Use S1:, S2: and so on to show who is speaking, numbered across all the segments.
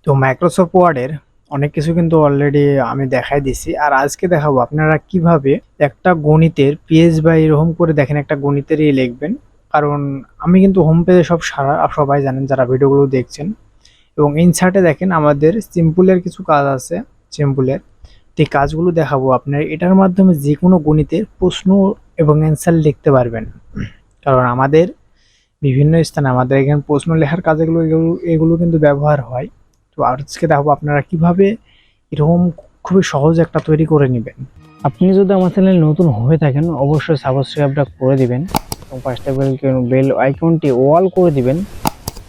S1: তো মাইক্রোসফট ওয়ার্ডের অনেক কিছু কিন্তু অলরেডি আমি দেখাই দিছি। আর আজকে দেখাবো আপনারা কিভাবে একটা গণিতের পেজ বা এরকম করে দেখেন একটা গণিতেরই লিখবেন। কারণ আমি কিন্তু হোম পেজে সব সারা সবাই জানেন যারা ভিডিওগুলো দেখছেন। এবং ইনসার্টে দেখেন আমাদের সিম্পলের কিছু কাজ আছে। সিম্পলের এই কাজগুলো দেখাবো আপনার, এটার মাধ্যমে যে কোনো গণিতের প্রশ্ন এবং অ্যান্সার লিখতে পারবেন। কারণ আমাদের বিভিন্ন স্থানে আমাদের এখানে প্রশ্ন লেখার কাজ এগুলো এগুলো এগুলো কিন্তু ব্যবহার হয়। তো আজকে দেখো আপনারা কিভাবে এরকম খুবই সহজ একটা তৈরি করে নেবেন।
S2: আপনি যদি আমার চ্যানেল নতুন হয়ে থাকেন অবশ্যই সাবস্ক্রাইবটা করে দিবেন এবং পাঁচটা বেল আইকনটি অল করে দিবেন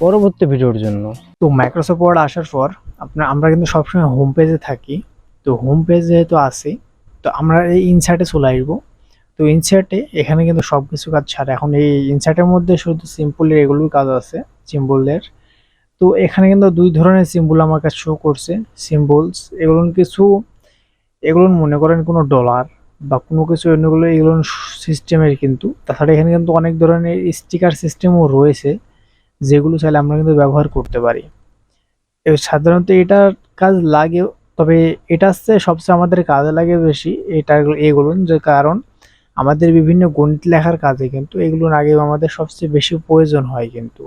S2: পরবর্তী ভিডিওর জন্য।
S1: তো মাইক্রোসফট ওয়ার্ড আসার পর আমরা কিন্তু সবসময় হোম পেজে থাকি। তো হোম পেজ যেহেতু আসি, তো আমরা এই ইনসার্টে চলে আসবো। তো ইনসার্টে এখানে কিন্তু সব কিছু কাজ ছাড়া এখন এই ইনসার্টের মধ্যে শুধু সিম্পলের এগুলোই কাজ আছে। সিম্বলের তো এখানে কিন্তু দুই ধরনের সিম্বল আমার কাছে শো করছে। সিম্বলস এগুলো কিছু, এগুলো মনে করেন কোনো ডলার বা কোনো কিছু অন্যগুলো এগুলো সিস্টেমের, কিন্তু তাছাড়া এখানে কিন্তু অনেক ধরনের স্টিকার সিস্টেমও রয়েছে যেগুলো চাইলে আমরা কিন্তু ব্যবহার করতে পারি। সাধারণত এটার কাজ লাগে, তবে এটা হচ্ছে সবচেয়ে আমাদের কাজে লাগে বেশি এটা এগুলো, যে কারণ আমাদের বিভিন্ন গণিত লেখার কাজে কিন্তু এগুলো আগে আমাদের সবচেয়ে বেশি প্রয়োজন হয়। কিন্তু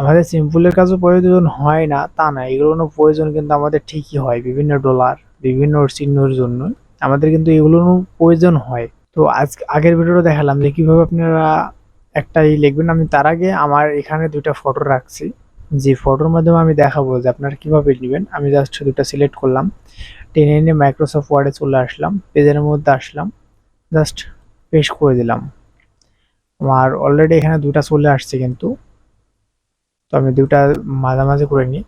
S1: আমাদের সিম্পলের কাজও প্রয়োজন হয় না তা না, এগুলোরও প্রয়োজন কিন্তু আমাদের ঠিকই হয়। বিভিন্ন ডলার, বিভিন্ন চিহ্নের জন্য আমাদের কিন্তু এগুলোরও প্রয়োজন হয়। তো আগের ভিডিওটা দেখালাম যে কিভাবে আপনারা একটা লিখবেন। আমি তার আগে আমার এখানে দুইটা ফটো রাখছি, যে ফটোর মাধ্যমে আমি দেখাবো যে আপনারা কিভাবে নেবেন। আমি জাস্ট দুটো সিলেক্ট করলাম, টেনে এনে মাইক্রোসফট ওয়ার্ডে চলে আসলাম, পেজের মধ্যে আসলাম, জাস্ট পেস্ট করে দিলাম। আমার অলরেডি এখানে দুটা চলে আসছে কিন্তু, তো আমি দুটা মাঝামাঝি করে নিই।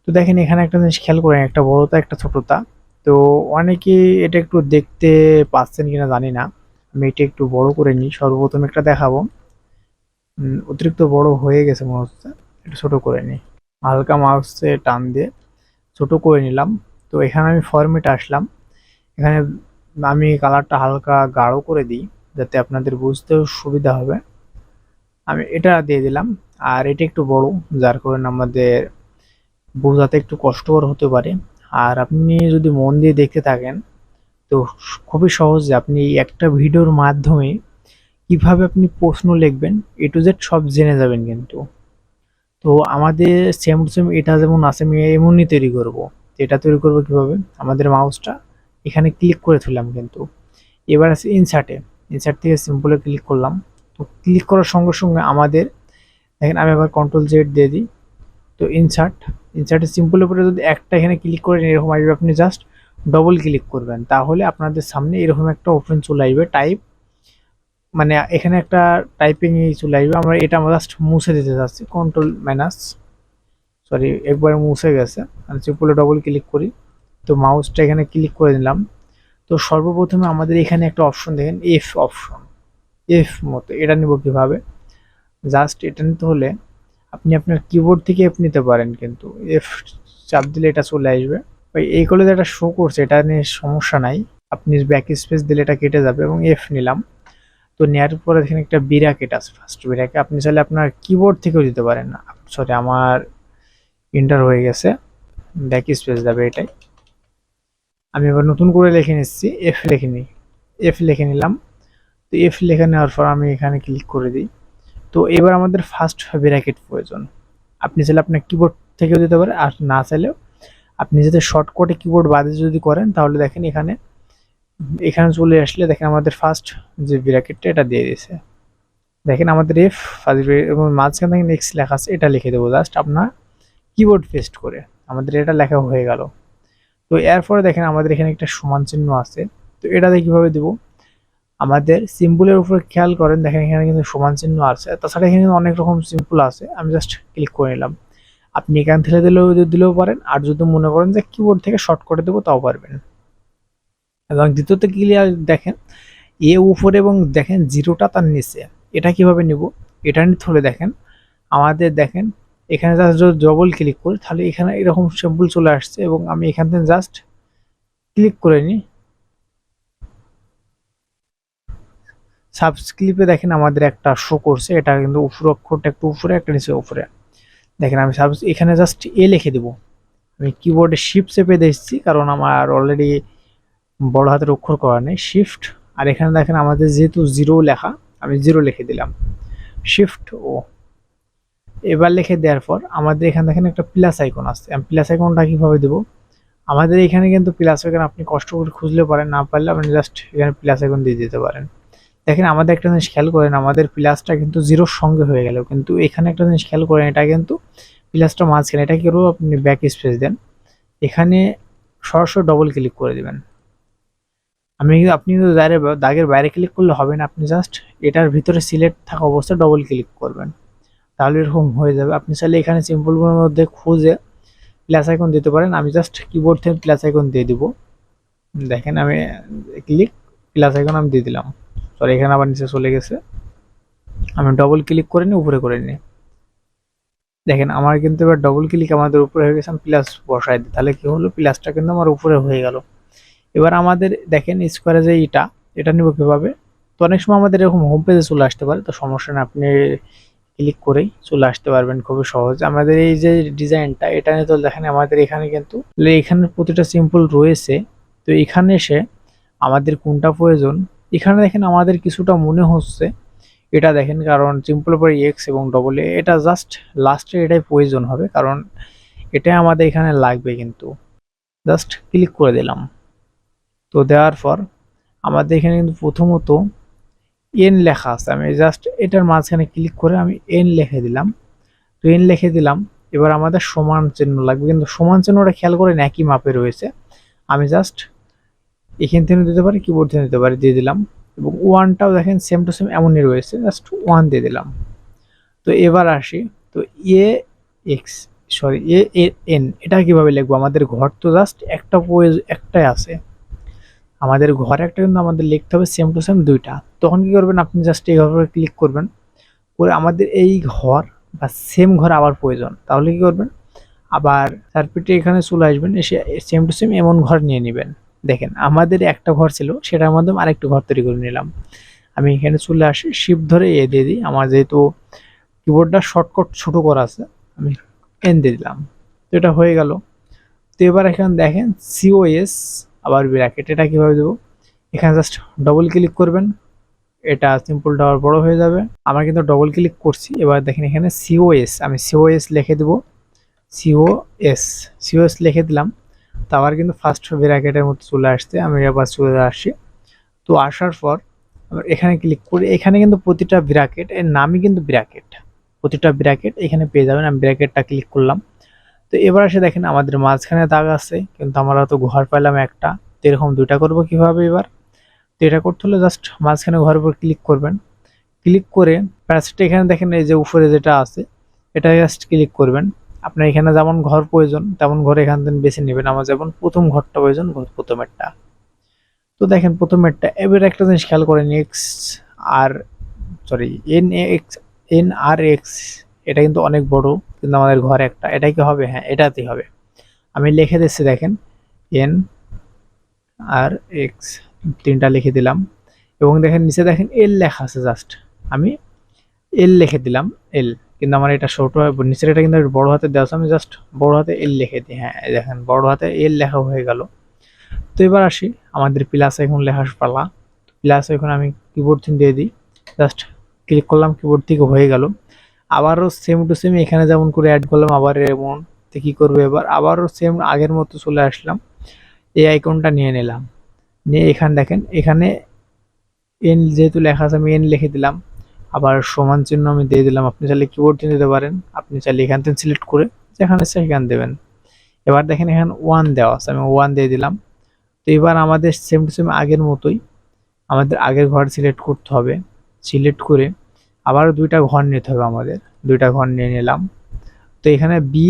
S1: তো দেখেন এখানে একটা জিনিস খেয়াল করেন, একটা বড়তা একটা ছোটতা। তো অনেকে এটা একটু দেখতে পাচ্ছেন কিনা জানি না, আমি এটা একটু বড় করে নিই। সর্বপ্রথম একটা দেখাবো, অতিরিক্ত বড় হয়ে গেছে মনে হচ্ছে, একটু ছোট করে নিই। হালকা মাউসে টান দিয়ে ছোট করে নিলাম। তো এখানে আমি ফরম্যাটে আসলাম, এখানে আমি কালারটা হালকা গাঢ় করে দিই যাতে আপনাদের বুঝতেও সুবিধা হবে। আমি এটা দিয়ে দিলাম। আর এটা একটু বড়, যার কারণে আমাদের বোঝাতে একটু কষ্টকর হতে পারে। আর আপনি যদি মন দিয়ে দেখতে থাকেন তো খুবই সহজে আপনি একটা ভিডিওর মাধ্যমে কিভাবে আপনি প্রশ্ন লিখবেন এ টু জেড সব জেনে যাবেন কিন্তু। তো আমাদের সেম টু সেম এটা যেমন আছে আমি এমনই তৈরি করব। এটা তৈরি করব কিভাবে, আমাদের মাউসটা এখানে ক্লিক করে ফেললাম কিন্তু, এবার আছে ইনসার্টে, ইনসার্ট থেকে সিম্পলে ক্লিক করলাম। তো ক্লিক করার সঙ্গে সঙ্গে আমাদের দেখেন, আমি আবার কন্ট্রোল জেড দিয়ে দিই। তো ইনসার্টে সিম্পলের উপরে যদি একটা এখানে ক্লিক করেন এরকম আসবে, আপনি জাস্ট ডবল ক্লিক করবেন তাহলে আপনাদের সামনে এরকম একটা ওপেন চলে আসবে টাইপ, মানে এখানে একটা টাইপিং চলে আসবে। আমরা এটা জাস্ট মুছে দিতে যাচ্ছি, কন্ট্রোল মাইনাস, সরি একবার মুছে গেছে। আমি সিম্পলে ডবল ক্লিক করি, তো মাউসটা এখানে ক্লিক করে দিলাম। তো সর্বপ্রথমে আমাদের এখানে একটা অপশন দেখেন, এফ অপশন, এফ মতো এটা নিব কিভাবে, জাস্ট এটা নিতে হলে আপনি আপনার কিবোর্ড থেকে এফ নিতে পারেন, কিন্তু এফ চাপ দিলে এটা চলে আসবে। ওই এই কলে যেটা শো করছে এটা নিয়ে সমস্যা নাই, আপনি ব্যাক স্পেস দিলে এটা কেটে যাবে। এবং এফ নিলাম, তো নেওয়ার পরে এখানে একটা বিরাকেট আছে, ফার্স্ট বিরাকে আপনি চাইলে আপনার কিবোর্ড থেকেও দিতে পারেন না। সরি আমার ইন্টার হয়ে গেছে, ব্যাক স্পেস যাবে এটাই। আমি এবার নতুন করে লিখে নিচ্ছি, এফ লিখে নিই, এফ লিখে নিলাম। তো এফ লিখে নেওয়ার পর আমি এখানে ক্লিক করে দিই। তো এবার আমাদের ফার্স্ট ব্র্যাকেট প্রয়োজন, আপনি চাইলে আপনার কিবোর্ড থেকেও দিতে পারেন, আর না চাইলেও আপনি যদি শর্টকাটে কিবোর্ড বাদে যদি করেন তাহলে দেখেন এখানে এখানে চলে আসলে দেখেন আমাদের ফার্স্ট যে ব্র্যাকেটটা এটা দিয়ে দিয়েছে। দেখেন আমাদের এফ এবং মাঝখানে দেখেন এক্স লেখা আছে, এটা লিখে দেবো জাস্ট আপনার কিবোর্ড পেস্ট করে, আমাদের এটা লেখা হয়ে গেল। তো এরপরে দেখেন আমাদের এখানে একটা সমান চিহ্ন আছে, তো এটাতে কিভাবে দেবো, আমাদের সিম্বলের উপরে খেয়াল করেন, দেখেন এখানে কিন্তু সমান চিহ্ন আছে। তাছাড়া এখানে কিন্তু অনেক রকম সিম্বল আছে, আমি জাস্ট ক্লিক করে নিলাম। আপনি এখান থেকে দিলেও পারেন, আর যদি মনে করেন যে কিবোর্ড থেকে শর্ট করে দেবো তাও পারবেন। এবং দ্বিতীয়ত ক্লিয়ার দেখেন এ উপরে এবং দেখেন জিরোটা তার নিচে, এটা কিভাবে নিব, এটা নিতে হলে দেখেন আমাদের দেখেন এখানে জাস্ট যদি ডবল ক্লিক করি তাহলে এখানে এরকম সিম্বল চলে আসছে, এবং আমি এখান থেকে জাস্ট ক্লিক করে নিই। সাবস্ক্রিপ্টে দেখেন আমাদের একটা শো করছে, এটা কিন্তু উপর অক্ষরটা একটু উপরে একটা নিচে উপরে। দেখেন আমি এখানে জাস্ট এ লিখে দেবো, আমি কিবোর্ডে শিফট চেপে দিচ্ছি, কারণ আমার অলরেডি বড় হাতের অক্ষর করা নেই। শিফট, আর এখানে দেখেন আমাদের যেহেতু জিরো লেখা, আমি জিরো লিখে দিলাম, শিফট ও। এবার লিখে দেওয়ার পর আমাদের এখানে দেখেন একটা প্লাস আইকন আছে। আমি প্লাস আইকনটা কিভাবে দেবো, আমাদের এখানে কিন্তু প্লাস আইকন আপনি কষ্ট করে খুঁজলে পারেন, না পারলে আপনি জাস্ট এখানে প্লাস আইকন দিয়ে দিতে পারেন। দেখেন আমাদের একটা জিনিস খেয়াল করেন, আমাদের প্লাসটা কিন্তু জিরোর সঙ্গে হয়ে গেল, কিন্তু এখানে একটা জিনিস খেয়াল করেন, এটা কিন্তু প্লাসটা মাঝখানে, এটা কি করবো, আপনি ব্যাক স্পেস দেন, এখানে সরাসরি ডবল ক্লিক করে দিবেন। আপনি কিন্তু দাগের বাইরে ক্লিক করলে হবে না, আপনি জাস্ট এটার ভিতরে সিলেক্ট থাকা অবস্থায় ডবল ক্লিক করবেন, তাহলে এরকম হয়ে যাবে। আপনি চাইলে এখানে সিম্বলগুলোর মধ্যে খুঁজে প্লাস আইকন দিতে পারেন, আমি জাস্ট কিবোর্ড থেকে প্লাস আইকন দিয়ে দিব। দেখেন আমি ক্লিক, প্লাস আইকন আমি দিয়ে দিলাম, সরি এখানে আবার নিচে চলে গেছে, আমি ডবল ক্লিক করে নিই, উপরে করে নিই। দেখেন আমার কিন্তু এবার ডবল ক্লিক আমাদের উপরে হয়ে গেছে, আমি প্লাস বসাই দিই, তাহলে কি হলো, প্লাসটা কিন্তু আমার উপরে হয়ে গেল। এবার আমাদের দেখেন স্কোয়ারে যে এটা নিব কিভাবে, তো অনেক সময় আমাদের এরকম হোম পেজে চলে আসতে পারে, তো সমস্যা না, আপনি ক্লিক করেই চলে আসতে পারবেন খুবই সহজ। আমাদের এই যে ডিজাইনটা, এটা নিয়ে তো দেখেন আমাদের এখানে কিন্তু এখানে প্রতিটা সিম্পল রয়েছে, তো এখানে এসে আমাদের কোনটা প্রয়োজন, এখানে দেখেন আমাদের কিছুটা মনে হচ্ছে এটা দেখেন, কারণ সিম্পল পরে এক্স এবং ডবল এ, এটা জাস্ট লাস্টে এটাই প্রয়োজন হবে, কারণ এটাই আমাদের এখানে লাগবে। কিন্তু জাস্ট ক্লিক করে দিলাম, তো দেওয়ার পর আমাদের এখানে কিন্তু প্রথমত এন লেখা আছে, আমি জাস্ট এটার মাঝখানে ক্লিক করে আমি এন লিখে দিলাম। তো এন লিখে দিলাম, এবার আমাদের সমান চিহ্ন লাগবে, কিন্তু সমান চিহ্নটা খেয়াল করেন একই মাপে রয়েছে, আমি জাস্ট এখান থেকে দিতে পারি, কিবোর্ড থেকে দিতে পারি, দিয়ে দিলাম। এবং ওয়ানটাও দেখেন সেম টু সেম এমনই রয়েছে, জাস্ট ওয়ান দিয়ে দিলাম। তো এবার আসি, তো এ এক্স সরি এ এন এটা কিভাবে লিখবো, আমাদের ঘর তো জাস্ট একটাই আছে, আমাদের ঘর একটা, কিন্তু আমাদের লিখতে হবে সেম টু সেম দুইটা। তখন কি করবেন, আপনি জাস্ট এইভাবে ক্লিক করবেন, করে আমাদের এই ঘর বা সেম ঘর আবার প্রয়োজন, তাহলে কি করবেন, আবার সার্কিটে এখানে চলে আসবেন, এসে সেম টু সেম এমন ঘর নিয়ে নেবেন। দেখেন আমাদের একটা ঘর ছিল, সেটার মাধ্যমে আরেকটা ঘর তৈরি করে নিলাম। আমি এখানে চলে আসি, শিফট ধরে এ দিয়ে দিই, আমার যেহেতু কিবোর্ডটা শর্টকাট ছোট করা আছে, আমি এন দিয়ে দিলাম, তো এটা হয়ে গেল। তো এবার এখানে দেখেন সিওএস আবার ব্র্যাকেট, এটা কিভাবে দেবো, এখানে জাস্ট ডবল ক্লিক করবেন, এটা সিম্পলটা আবার বড় হয়ে যাবে। আমরা কিন্তু ডবল ক্লিক করছি, এবার দেখেন এখানে সিওএস, আমি সিওএস লিখে দেবো, সিওএস সিওএস লিখে দিলাম। তো আবার কিন্তু ফার্স্ট ব্র্যাকেটের মধ্যে চলে আসছে, আমি আবার চলে আসছি। তো আসার পর আবার এখানে ক্লিক করি, এখানে কিন্তু প্রতিটা ব্র্যাকেট এর নামই কিন্তু ব্র্যাকেট, প্রতিটা ব্র্যাকেট এখানে পেয়ে যাবেন। আমি ব্র্যাকেটটা ক্লিক করলাম। তো এবার এসে দেখেন আমাদের মাঝখানে দাগ আছে, কিন্তু আমরা তো ঘর পাইলাম একটা, তো এরকম দুইটা করবো কিভাবে এবার, তো এটা করতে হলে জাস্ট মাঝখানে ঘরের উপর ক্লিক করবেন, ক্লিক করে প্যাচটা এখানে দেখেন এই যে উপরে যেটা আছে, এটা জাস্ট ক্লিক করবেন। আপনার এখানে যেমন ঘর প্রয়োজন তেমন ঘর এখান থেকে বেছে নেবেন, আমার যেমন প্রথম ঘরটা প্রয়োজন, ঘর প্রথমেরটা। তো দেখেন প্রথমেরটা, এবার একটা জিনিস খেয়াল করেন, এক্স আর সরি এন এক্স, এন আর এক্স, এটা কিন্তু অনেক বড়, কিন্তু আমাদের ঘর একটা, এটা কি হবে, হ্যাঁ এটাতেই হবে। আমি লিখে দিচ্ছি, দেখেন এন আর এক্স, তিনটা লিখে দিলাম। এবং দেখেন নিচে দেখেন এল লেখা আছে, জাস্ট আমি এল লিখে দিলাম, এল, কিন্তু আমার এটা ছোট হয়, নিচের এটা কিন্তু বড় হাতে দেওয়া আছে, আমি জাস্ট বড় হাতে এল লিখে দিই, হ্যাঁ দেখেন বড় হাতে এল লেখা হয়ে গেল। তো এবার আসি আমাদের প্লাস এখন লেখার পালা, প্লাস এখন আমি কিবোর্ড থেকে দিয়ে দিই, জাস্ট ক্লিক করলাম, কিবোর্ড থেকে হয়ে গেল। আবারও সেম টু সেম এখানে যেমন করে অ্যাড করলাম, আবার এমন, তো কী করবো এবার, আবারও সেম আগের মতো চলে আসলাম, এই আইকনটা নিয়ে নিলাম, নিয়ে এখানে দেখেন এখানে এন যেহেতু লেখা আছে, আমি এন লিখে দিলাম, আবার সমান চিহ্ন আমি দিয়ে দিলাম। আপনি চাইলে কিবোর্ড দিয়ে দিতে পারেন, আপনি চাইলে এখান থেকে সিলেক্ট করে যেখানে সেখানে দেবেন। এবার দেখেন এখানে ওয়ান দেওয়া আছে, আমি ওয়ান দিয়ে দিলাম। তো এবার আমাদের সেম টু সেম আগের মতোই আমাদের আগের ঘর সিলেক্ট করতে হবে, সিলেক্ট করে আবারও দুইটা ঘর নিতে হবে, আমাদের দুইটা ঘর নিয়ে নিলাম। তো এখানে বি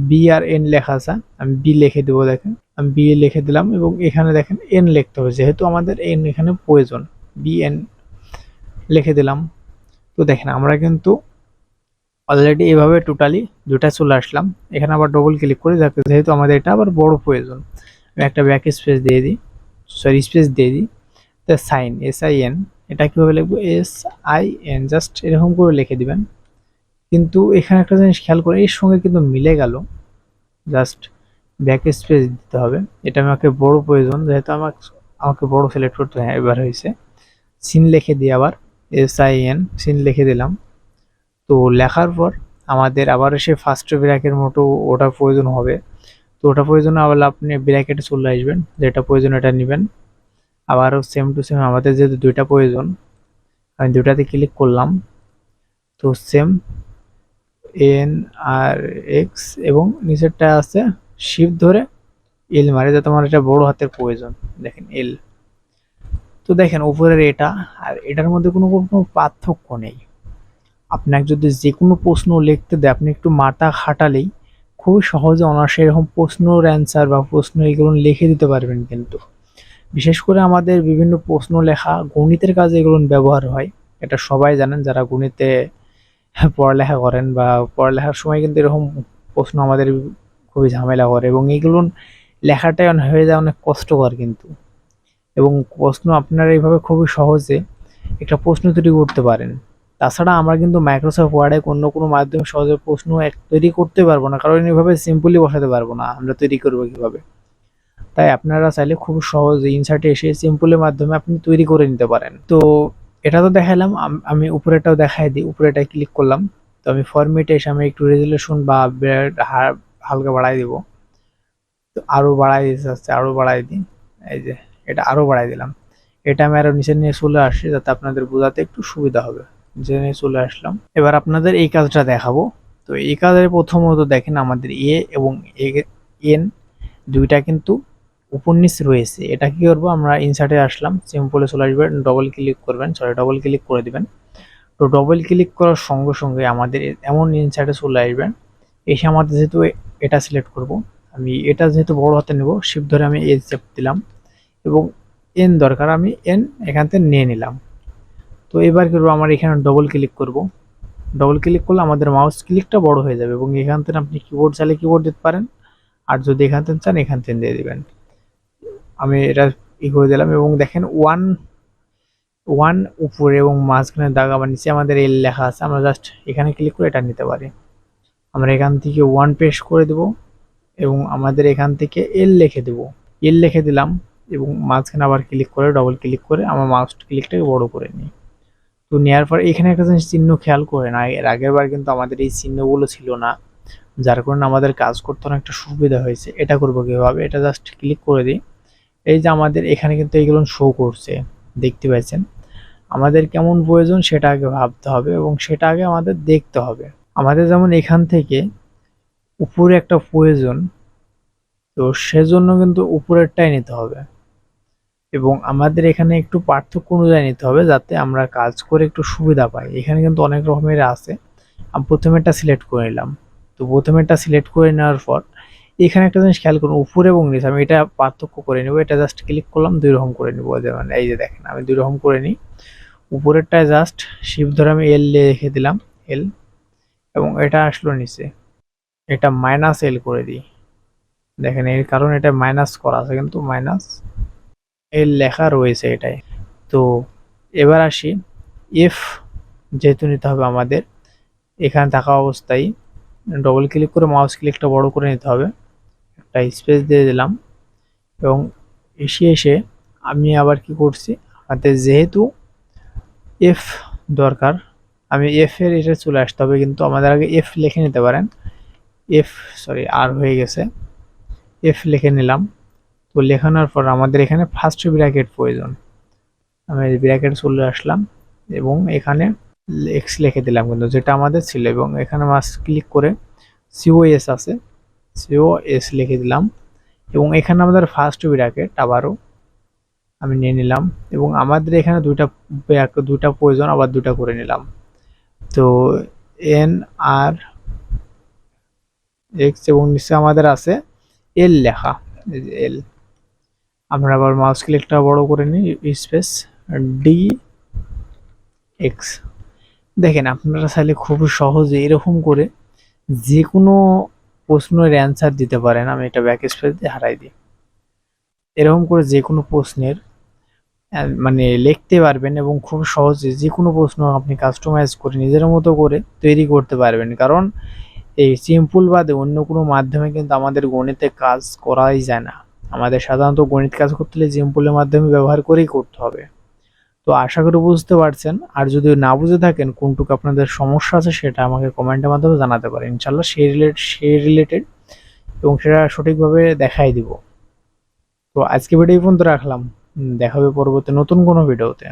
S1: বি আর এন লেখা আছে, আমি বি লিখে দেবো, দেখেন আমি বি লিখে দিলাম। এবং এখানে দেখেন এন লিখতে হবে, যেহেতু আমাদের এন এখানে প্রয়োজন, বি এন লিখে দিলাম। তো দেখেন আমরা কিন্তু অলরেডি এভাবে টোটালি দুটা চলে আসলাম। এখানে আবার ডবল ক্লিক করে দেখতে, যেহেতু আমাদের এটা আবার বড় প্রয়োজন, আমি একটা ব্যাক স্পেস দিয়ে দিই, সরি স্পেস দিয়ে দিই। তো সাইন, এস আই এন, এটা কীভাবে লিখবো, এস আই এন, জাস্ট এরকম করে লিখে দিবেন। কিন্তু এখানে একটা জিনিস খেয়াল করে, এর সঙ্গে কিন্তু মিলে গেল, জাস্ট ব্যাক স্পেস দিতে হবে। এটা আমাকে বড় প্রয়োজন, যেহেতু আমাকে বড় সিলেক্ট করতে হয়। এবার হয়েছে সিন লিখে দিয়ে আবার SIN সিন লিখে দিলাম। তো লেখার পর আমাদের আবার সে ফার্স্ট ব্র্যাকের মতো ওটা প্রয়োজন হবে। তো ওটা প্রয়োজন আবার আপনি ব্র্যাকেটে চলে আসবেন, যেটা প্রয়োজন এটা নেবেন। আবারও সেম টু সেম আমাদের যেহেতু দুইটা প্রয়োজন, আমি দুইটাতে ক্লিক করলাম। তো সেম NRX এবং নিচেরটা আছে শিফট ধরে এল মারে, যাতে আমার এটা বড় হাতের প্রয়োজন। দেখেন এল। তো দেখেন উপরের এটা আর এটার মধ্যে কোনো পার্থক্য নেই। আপনাকে যদি যে কোনো প্রশ্ন লিখতে দেয়, আপনি একটু মাথা খাটালেই খুবই সহজে অনায়াসে এরকম প্রশ্নের অ্যান্সার বা প্রশ্ন এগুলো লিখে দিতে পারবেন। কিন্তু বিশেষ করে আমাদের বিভিন্ন প্রশ্ন লেখা গণিতের কাজে এগুলো ব্যবহার হয়। এটা সবাই জানেন যারা গণিতে পড়ালেখা করেন, বা পড়ালেখার সময় কিন্তু এরকম প্রশ্ন আমাদের খুবই ঝামেলা করে, এবং এগুলো লেখাটাই হয়ে যায় অনেক কষ্টকর কিন্তু। এবং প্রশ্ন আপনারা এইভাবে খুবই সহজে একটা প্রশ্ন তৈরি করতে পারেন। তাছাড়া আমরা কিন্তু মাইক্রোসফট ওয়ার্ডে অন্য কোনো মাধ্যমে সহজে প্রশ্ন তৈরি করতে পারবো না, কারণ এইভাবে সিম্পলি বসাতে পারবো না। আমরা তৈরি করবো কিভাবে? তাই আপনারা চাইলে খুব সহজে ইনসার্টে এসে সিম্পলের মাধ্যমে আপনি তৈরি করে নিতে পারেন। তো এটা তো দেখালাম, আমি উপরেটাও দেখাই দিই। উপরেটায় ক্লিক করলাম। তো আমি ফরম্যাটে এসে আমি একটু রেজুলেশন বা হালকা বাড়াই দিব। তো আরো বাড়াই দিতে হচ্ছে, আরো বাড়াই দিই। এই যে এটা আরো বাড়াই দিলাম। এটা আমি আরো নিচে নিয়ে চলে আসছি, যাতে আপনাদের বোঝাতে একটু সুবিধা হবে। যে নিয়ে চলে আসলাম। এবার আপনাদের এই কাজটা দেখাবো। তো এই কাজের প্রথমত দেখেন আমাদের এ এবং এন দুইটা কিন্তু উপর নিচ রয়েছে। এটা কি করবো, আমরা ইনসার্টে আসলাম, সিম্পলে চলে আসবেন, ডবল ক্লিক করবেন, সরি ডবল ক্লিক করে দিবেন। তো ডবল ক্লিক করার সঙ্গে সঙ্গে আমাদের এমন ইনসার্টে চলে আসবেন। এসে আমাদের যেহেতু এটা সিলেক্ট করব, আমি এটা যেহেতু বড় হাতে নেব, শিফট ধরে আমি এ চেপ দিলাম, এবং এন দরকার, আমি এন এখান থেকে নিয়ে নিলাম। তো এবার করবো, আমার এখানে ডবল ক্লিক করব। ডবল ক্লিক করলে আমাদের মাউস ক্লিকটা বড় হয়ে যাবে, এবং এখান থেকে আপনি কিবোর্ড চাইলে কিবোর্ড দিতে পারেন, আর যদি এখান থেকে চান এখান থেকে দিয়ে দিবেন। আমি এটা করে দিলাম, এবং দেখেন ওয়ান ওয়ান উপরে এবং মাঝখানে দাগ, আবার নিচে আমাদের এল লেখা আছে। আমরা জাস্ট এখানে ক্লিক করে এটা নিতে পারি। আমরা এখান থেকে ওয়ান পেস্ট করে দেব, এবং আমাদের এখান থেকে এল লিখে দেব। এল লিখে দিলাম, এবং মাঝখানে আবার ক্লিক করে ডবল ক্লিক করে আমার মাউস ক্লিকটাকে বড় করে নিই। তো নেওয়ার পর এখানে একটা জিনিস চিহ্ন খেয়াল করে না, এর আগের বার কিন্তু আমাদের এই চিহ্নগুলো ছিল না, যার কারণে আমাদের কাজ করতে অনেকটা সুবিধা হয়েছে। এটা করবো কিভাবে, এটা জাস্ট ক্লিক করে দিই। এই যে আমাদের এখানে কিন্তু এইগুলো শো করছে, দেখতে পাচ্ছেন। আমাদের কেমন প্রয়োজন সেটা আগে ভাবতে হবে, এবং সেটা আগে আমাদের দেখতে হবে। আমাদের যেমন এখান থেকে উপরে একটা প্রয়োজন, তো সেজন্য কিন্তু উপরেরটাই নিতে হবে, এবং আমাদের এখানে একটু পার্থক্য অনুযায়ী নিতে হবে, যাতে আমরা কাজ করে একটু সুবিধা পাই। এখানে কিন্তু অনেক রকমের আছে। আমি প্রথমেরটা সিলেক্ট করে নিলাম। তো প্রথমেরটা সিলেক্ট করে নেওয়ার পর এখানে একটা জিনিস খেয়াল করুন, উপরে এবং নিচে আমি এটা পার্থক্য করে নেব। এটা জাস্ট ক্লিক করলাম, দুই রকম করে নিব। যেমন এই যে দেখেন, আমি দুই রকম করে নিই। উপরেরটায় জাস্ট শিফট ধরে আমি এল লিখে দিলাম, এল, এবং এটা আসলো নিচে, এটা মাইনাস এল করে দিই। দেখেন এর কারণ এটা মাইনাস করা আছে, কিন্তু মাইনাস এল লেখা রয়েছে এটাই। তো এবার আসি, এফ যেহেতু নিতে হবে আমাদের, এখানে থাকা অবস্থায় ডবল ক্লিক করে মাউস ক্লিকটা বড় করে নিতে হবে, একটা স্পেস দিয়ে দিলাম, এবং এসে আমি আবার কি করছি, আমাদের যেহেতু এফ দরকার, আমি এফ এর এটা চলে আসতে হবে, কিন্তু আমাদের আগে এফ লিখে নিতে পারেন। এফ, সরি আর হয়ে গেছে, এফ লিখে নিলাম। তো লেখানোর পর আমাদের এখানে ফার্স্ট ব্র্যাকেট প্রয়োজন, আমি ব্র্যাকেট চলে আসলাম, এবং এখানে এক্স লিখে দিলাম, কিন্তু যেটা আমাদের ছিল, এবং এখানে মাস ক্লিক করে সিওএস আছে, সিওএস লিখে দিলাম, এবং এখানে আমাদের ফার্স্ট ব্র্যাকেট আবারও আমি নিয়ে নিলাম, এবং আমাদের এখানে দুইটা প্রয়োজন, আবার দুটা করে নিলাম। তো এন আর এক্স, এবং নিচে আমাদের আছে এল লেখা, এল। আমরা আবার মাউস ক্লিকটা বড় করে নিই, স্পেস ডি এক্স। দেখেন আপনারা চাইলে খুব সহজে এরকম করে যে কোনো প্রশ্নের অ্যান্সার দিতে পারেন। আমি এটা ব্যাক স্পেস দিয়ে হারাই দিই। এরকম করে যে কোনো প্রশ্নের মানে লিখতে পারবেন, এবং খুব সহজে যে কোনো প্রশ্ন আপনি কাস্টমাইজ করে নিজের মতো করে তৈরি করতে পারবেন। কারণ এই সিম্পল বাদে অন্য কোনো মাধ্যমে কিন্তু আমাদের গণিতে কাজ করাই যায় না। আমাদের সাধারণত গণিত কাজ করতে হলে সিম্পলের মাধ্যমে ব্যবহার করেই করতে হবে। তো আশা করি বুঝতে পারছেন। আর যদি না বুঝে থাকেন কোনটুকু আপনাদের সমস্যা আছে সেটা আমাকে কমেন্টের মাধ্যমে জানাতে পারেন। ইনশাল্লাহ সেই রিলেটেড এবং সেটা সঠিকভাবে দেখাই দিব। তো আজকে ভিডিও এই পর্যন্ত রাখলাম। দেখা হবে পরবর্তী নতুন কোনো ভিডিওতে।